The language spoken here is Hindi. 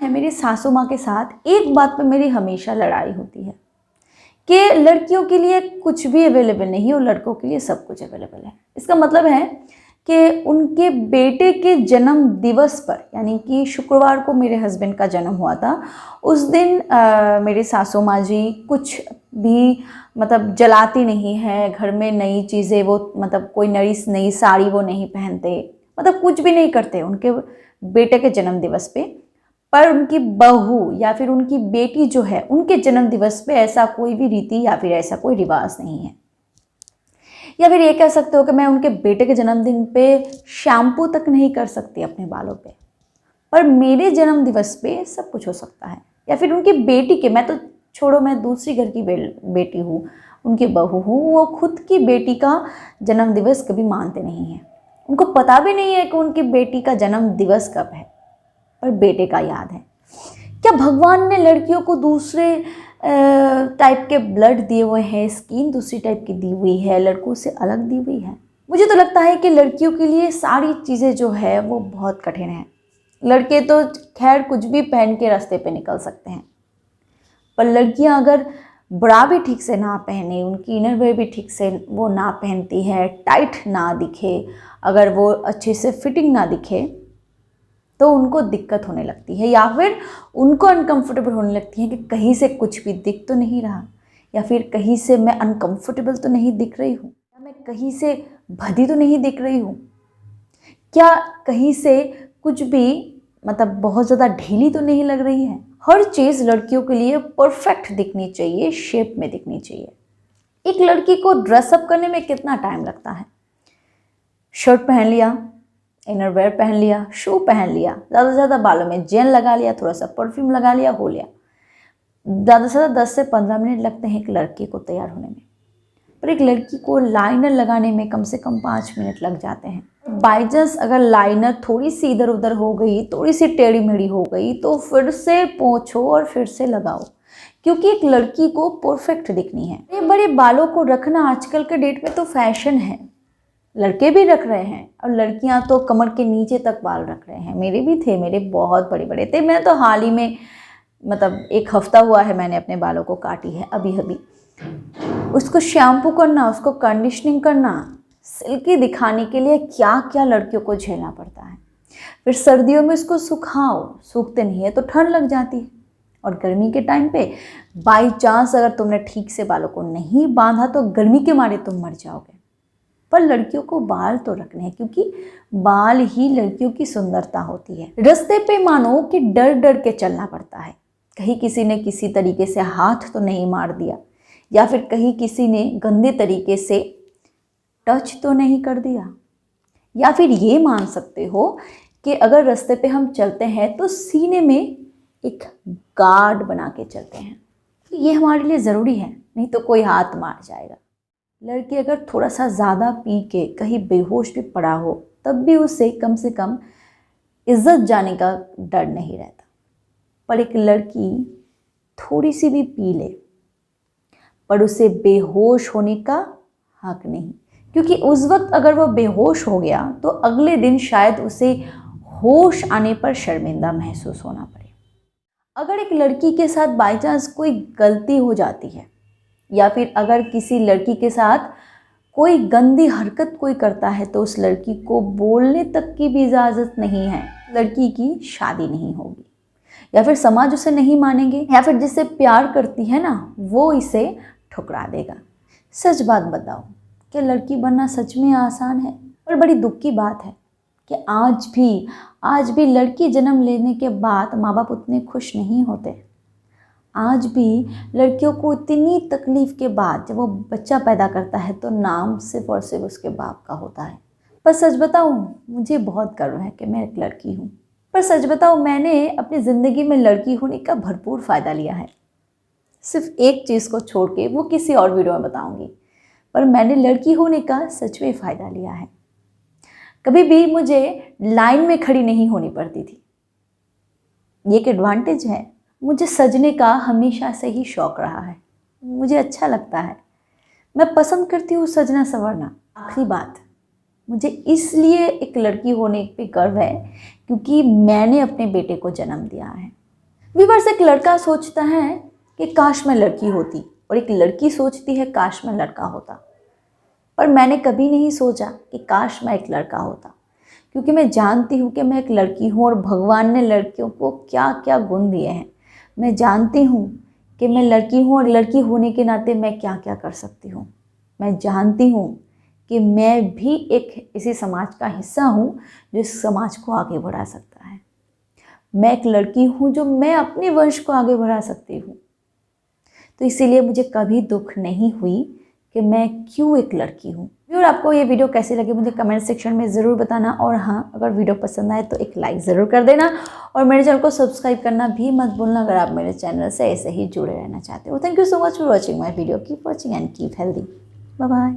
है मेरी सासू माँ के साथ एक बात पे मेरी हमेशा लड़ाई होती है कि लड़कियों के लिए कुछ भी अवेलेबल नहीं और लड़कों के लिए सब कुछ अवेलेबल है। इसका मतलब है कि उनके बेटे के जन्म दिवस पर, यानी कि शुक्रवार को मेरे हस्बैंड का जन्म हुआ था, उस दिन मेरी सासू माँ जी कुछ भी मतलब जलाती नहीं है, घर में नई चीज़ें वो मतलब कोई नई साड़ी वो नहीं पहनते, मतलब कुछ भी नहीं करते उनके बेटे के जन्म दिवस पे। पर उनकी बहू या फिर उनकी बेटी जो है उनके जन्म दिवस पे ऐसा कोई भी रीति या फिर ऐसा कोई रिवाज नहीं है। या फिर ये कह सकते हो कि मैं उनके बेटे के जन्मदिन पे शैम्पू तक नहीं कर सकती अपने बालों पे, पर मेरे जन्म दिवस पे सब कुछ हो सकता है। या फिर उनकी बेटी के, मैं तो छोड़ो, मैं दूसरी घर की बेटी हूँ, उनकी बहू हूँ, वो खुद की बेटी का जन्म दिवस कभी मानते नहीं हैं। उनको पता भी नहीं है कि उनकी बेटी का जन्म दिवस कब है, पर बेटे का याद है। क्या भगवान ने लड़कियों को दूसरे टाइप के ब्लड दिए हुए हैं, स्किन दूसरी टाइप की दी हुई है, लड़कों से अलग दी हुई है? मुझे तो लगता है कि लड़कियों के लिए सारी चीज़ें जो है वो बहुत कठिन है। लड़के तो खैर कुछ भी पहन के रास्ते पे निकल सकते हैं, पर लड़कियां अगर ब्रा भी ठीक से ना पहने, उनकी इनरवेयर भी ठीक से वो ना पहनती है, टाइट ना दिखे, अगर वो अच्छे से फिटिंग ना दिखे, तो उनको दिक्कत होने लगती है, या फिर उनको अनकंफर्टेबल होने लगती है कि कहीं से कुछ भी दिख तो नहीं रहा, या फिर कहीं से मैं अनकंफर्टेबल तो नहीं दिख रही हूँ, या मैं कहीं से भद्दी तो नहीं दिख रही हूँ, क्या कहीं से कुछ भी मतलब बहुत ज़्यादा ढीली तो नहीं लग रही है। हर चीज़ लड़कियों के लिए परफेक्ट दिखनी चाहिए, शेप में दिखनी चाहिए। एक लड़की को ड्रेसअप करने में कितना टाइम लगता है? शर्ट पहन लिया, इनरवेयर पहन लिया, शू पहन लिया, ज़्यादा से ज़्यादा बालों में जेल लगा लिया, थोड़ा सा परफ्यूम लगा लिया, हो लिया। ज़्यादा से ज़्यादा 10 से 15 मिनट लगते हैं एक लड़के को तैयार होने में, पर एक लड़की को लाइनर लगाने में कम से कम 5 मिनट लग जाते हैं। बाई चांस अगर लाइनर थोड़ी सी इधर उधर हो गई, थोड़ी सी टेढ़ी मेढ़ी हो गई, तो फिर से पोंछो और फिर से लगाओ, क्योंकि एक लड़की को परफेक्ट दिखनी है। ये बड़े बालों को रखना आजकल के डेट में तो फैशन है, लड़के भी रख रहे हैं और लड़कियां तो कमर के नीचे तक बाल रख रहे हैं। मेरे भी थे, मेरे बहुत बड़े बड़े थे। मैं तो हाल ही में मतलब 1 हफ्ता हुआ है मैंने अपने बालों को काटी है, अभी अभी। उसको शैम्पू करना, उसको कंडीशनिंग करना, सिल्की दिखाने के लिए क्या क्या लड़कियों को झेलना पड़ता है। फिर सर्दियों में उसको सुखाओ, सूखते नहीं है तो ठंड लग जाती है, और गर्मी के टाइम पे बाई चांस अगर तुमने ठीक से बालों को नहीं बांधा तो गर्मी के मारे तुम मर जाओगे। पर लड़कियों को बाल तो रखने हैं, क्योंकि बाल ही लड़कियों की सुंदरता होती है। रास्ते पे मानो कि डर डर के चलना पड़ता है, कहीं किसी ने किसी तरीके से हाथ तो नहीं मार दिया, या फिर कहीं किसी ने गंदे तरीके से टच तो नहीं कर दिया। या फिर ये मान सकते हो कि अगर रास्ते पे हम चलते हैं तो सीने में एक गार्ड बना के चलते हैं, ये हमारे लिए ज़रूरी है, नहीं तो कोई हाथ मार जाएगा। लड़की अगर थोड़ा सा ज़्यादा पी के कहीं बेहोश भी पड़ा हो, तब भी उसे कम से कम इज्जत जाने का डर नहीं रहता। पर एक लड़की थोड़ी सी भी पी ले, पर उसे बेहोश होने का हक नहीं, क्योंकि उस वक्त अगर वह बेहोश हो गया तो अगले दिन शायद उसे होश आने पर शर्मिंदा महसूस होना पड़े। अगर एक लड़की के साथ बाई चांस कोई गलती हो जाती है, या फिर अगर किसी लड़की के साथ कोई गंदी हरकत कोई करता है, तो उस लड़की को बोलने तक की भी इजाज़त नहीं है। लड़की की शादी नहीं होगी, या फिर समाज उसे नहीं मानेंगे, या फिर जिससे प्यार करती है ना वो इसे ठुकरा देगा। सच बात बताओ कि लड़की बनना सच में आसान है? और बड़ी दुख की बात है कि आज भी लड़की जन्म लेने के बाद माँ बाप उतने खुश नहीं होते। आज भी लड़कियों को इतनी तकलीफ़ के बाद जब वो बच्चा पैदा करता है तो नाम सिर्फ और सिर्फ उसके बाप का होता है। पर सच बताऊँ, मुझे बहुत गर्व है कि मैं एक लड़की हूँ। पर सच बताऊँ, मैंने अपनी ज़िंदगी में लड़की होने का भरपूर फ़ायदा लिया है। सिर्फ एक चीज़ को छोड़ के, वो किसी और वीडियो में बताऊँगी, पर मैंने लड़की होने का सच में फ़ायदा लिया है। कभी भी मुझे लाइन में खड़ी नहीं होनी पड़ती थी, ये एक एडवांटेज है। मुझे सजने का हमेशा से ही शौक़ रहा है, मुझे अच्छा लगता है, मैं पसंद करती हूँ सजना संवरना। आखिरी बात, मुझे इसलिए एक लड़की होने पे गर्व है क्योंकि मैंने अपने बेटे को जन्म दिया है। व्यूअर्स, एक लड़का सोचता है कि काश मैं लड़की होती, और एक लड़की सोचती है काश मैं लड़का होता। पर मैंने कभी नहीं सोचा कि काश मैं एक लड़का होता, क्योंकि मैं जानती हूँ कि मैं एक लड़की हूँ और भगवान ने लड़कियों को क्या क्या गुण दिए हैं। मैं जानती हूँ कि मैं लड़की हूँ और लड़की होने के नाते मैं क्या क्या कर सकती हूँ। मैं जानती हूँ कि मैं भी एक इसी समाज का हिस्सा हूँ जो इस समाज को आगे बढ़ा सकता है। मैं एक लड़की हूँ जो मैं अपने वंश को आगे बढ़ा सकती हूँ। तो इसीलिए मुझे कभी दुख नहीं हुई कि मैं क्यों एक लड़की हूँ। और आपको ये वीडियो कैसी लगी मुझे कमेंट सेक्शन में ज़रूर बताना, और हाँ, अगर वीडियो पसंद आए तो एक लाइक ज़रूर कर देना, और मेरे चैनल को सब्सक्राइब करना भी मत भूलना अगर आप मेरे चैनल से ऐसे ही जुड़े रहना चाहते हो। Thank you so much for watching my video. Keep watching and keep healthy. Bye bye.